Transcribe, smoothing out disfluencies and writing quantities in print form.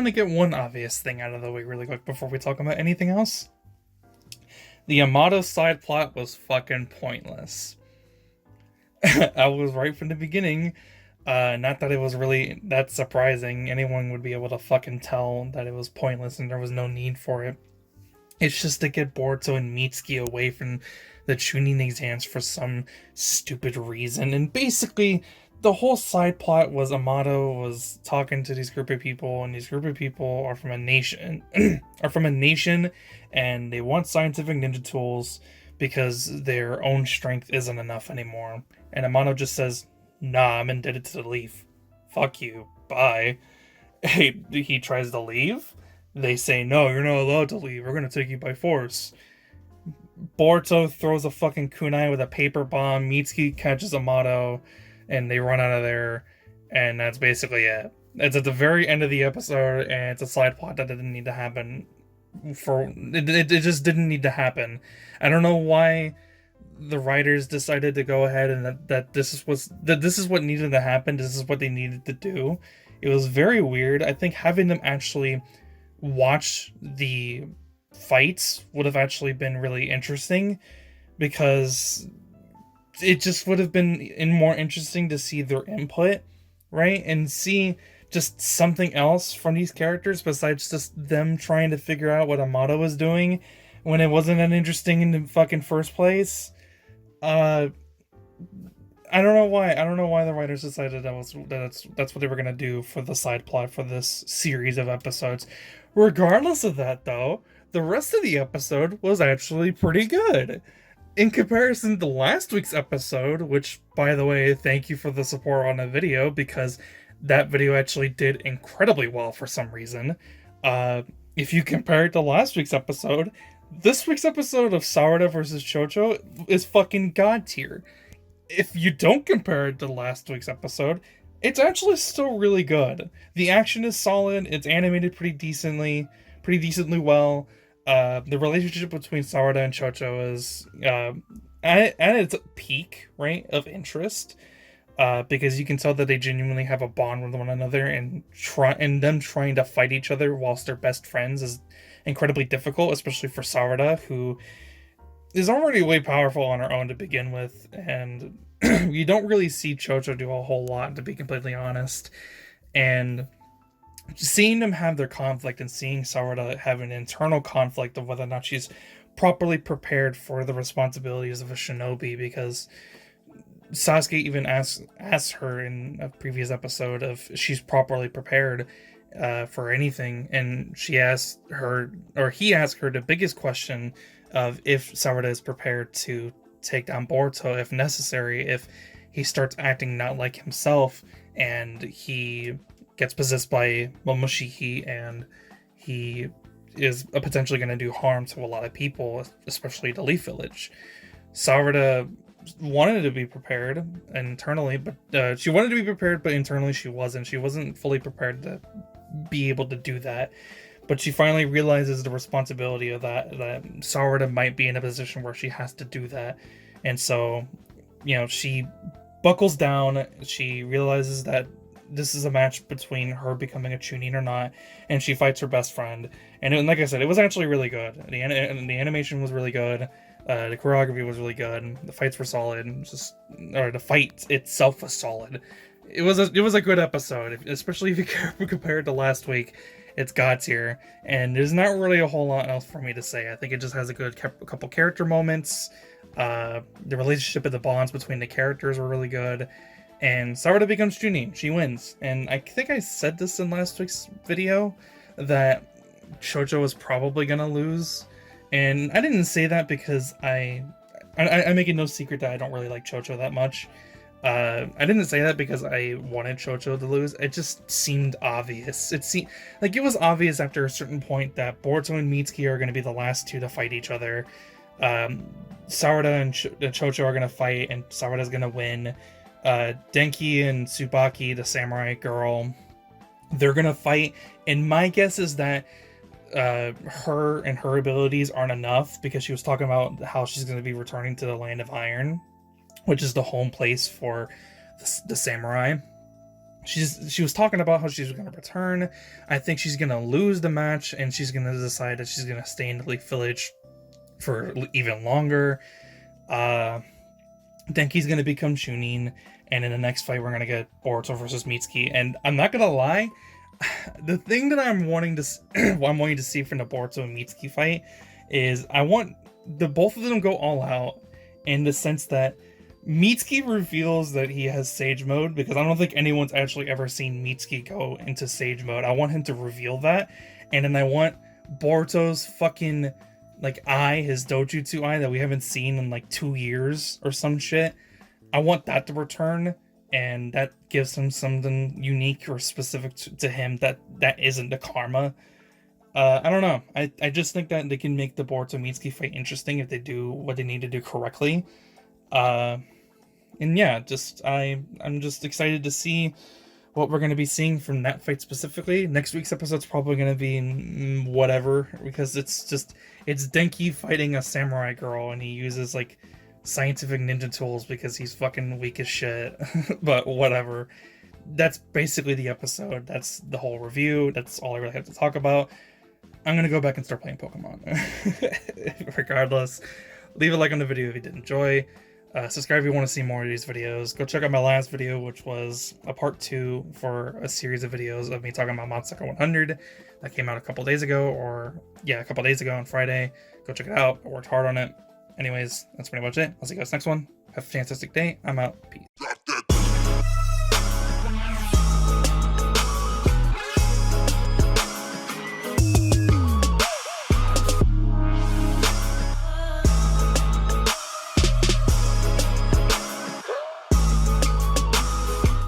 want to get one obvious thing out of the way really quick before we talk about anything else. The Amato side plot was fucking pointless. I was right from the beginning. Not that it was really that surprising. Anyone would be able to fucking tell that it was pointless and there was no need for it. It's just to get Boruto and Mitsuki away from the tuning exams for some stupid reason. And basically, the whole side plot was Amato was talking to these group of people, and these group of people are from a nation, and they want scientific ninja tools because their own strength isn't enough anymore. And Amato just says, "Nah, I'm indebted to the leaf. Fuck you. Bye." He tries to leave. They say, "No, you're not allowed to leave. We're gonna take you by force." Boruto throws a fucking kunai with a paper bomb. Mitsuki catches Amato, and they run out of there. And that's basically it. It's at the very end of the episode, and it's a side plot that didn't need to happen. It just didn't need to happen. I don't know why the writers decided to go ahead and that this is what needed to happen. This is what they needed to do. It was very weird. I think having them actually watch the fights would have actually been really interesting, because it just would have been more interesting to see their input, right? And see just something else from these characters besides just them trying to figure out what Amato was doing when it wasn't that interesting in the fucking first place. I don't know why. I don't know why the writers decided that's what they were gonna do for the side plot for this series of episodes. Regardless of that, though, the rest of the episode was actually pretty good. In comparison to last week's episode, which, by the way, thank you for the support on the video, because that video actually did incredibly well for some reason. If you compare it to last week's episode, this week's episode of Sarada versus Chocho is fucking god tier. If you don't compare it to last week's episode, it's actually still really good. The action is solid. It's animated pretty decently well. The relationship between Sarada and Chocho is at its peak, right, of interest. Because you can tell that they genuinely have a bond with one another, and them trying to fight each other whilst they're best friends is incredibly difficult, especially for Sarada, who is already way powerful on her own to begin with, and you don't really see Chocho do a whole lot, to be completely honest. And seeing them have their conflict and seeing Sarada have an internal conflict of whether or not she's properly prepared for the responsibilities of a shinobi, because Sasuke even asks her in a previous episode if she's properly prepared for anything, and he asks her the biggest question of if Sarada is prepared to take down Boruto if necessary, if he starts acting not like himself and he gets possessed by Momoshiki and he is potentially going to do harm to a lot of people, especially the Leaf Village. Sarada wanted to be prepared internally, but she wanted to be prepared, but internally she wasn't. She wasn't fully prepared to be able to do that. But she finally realizes the responsibility of that Sarada might be in a position where she has to do that. And so, she buckles down. She realizes that this is a match between her becoming a Chunin or not, and she fights her best friend. And like I said, it was actually really good. The animation was really good. The choreography was really good. The fights were solid. The fight itself was solid. It was a good episode, especially if you compare it to last week. It's god tier, and there's not really a whole lot else for me to say. I think it just has a couple character moments. The relationship and the bonds between the characters were really good, and Sarada becomes Chunin. She wins, and I think I said this in last week's video that Chocho was probably gonna lose, and I didn't say that because I make it no secret that I don't really like Chocho that much. I didn't say that because I wanted Chocho to lose. It just seemed obvious. It was obvious after a certain point that Boruto and Mitsuki are going to be the last two to fight each other. Sarada and Chocho are going to fight, and Sarada's going to win. Denki and Tsubaki, the samurai girl, they're going to fight. And my guess is that her and her abilities aren't enough, because she was talking about how she's going to be returning to the Land of Iron, which is the home place for the samurai. she was talking about how she's going to return. I think she's going to lose the match, and she's going to decide that she's going to stay in the Leaf Village for even longer. Denki's going to become Chunin, and in the next fight, we're going to get Boruto versus Mitsuki. And I'm not going to lie, the thing that I'm wanting to see from the Boruto and Mitsuki fight is I want the both of them go all out, in the sense that Mitsuki reveals that he has Sage Mode, because I don't think anyone's actually ever seen Mitsuki go into Sage Mode. I want him to reveal that, and then I want Boruto's fucking like eye, his Dojutsu eye that we haven't seen in like 2 years or some shit. I want that to return, and that gives him something unique or specific to him that isn't the karma. I don't know. I just think that they can make the Boruto Mitsuki fight interesting if they do what they need to do correctly. And yeah, I'm just excited to see what we're going to be seeing from that fight specifically. Next week's episode's probably going to be whatever, because it's Denki fighting a samurai girl, and he uses like scientific ninja tools because he's fucking weak as shit. But whatever. That's basically the episode. That's the whole review. That's all I really have to talk about. I'm going to go back and start playing Pokemon. Regardless, leave a like on the video if you did enjoy. Subscribe if you want to see more of these videos. Go check out my last video, which was a part 2 for a series of videos of me talking about Monster 100 that came out a couple days ago, on Friday. Go check it out. I worked hard on it. Anyways, that's pretty much it. I'll see you guys next one. Have a fantastic day. I'm out. Peace.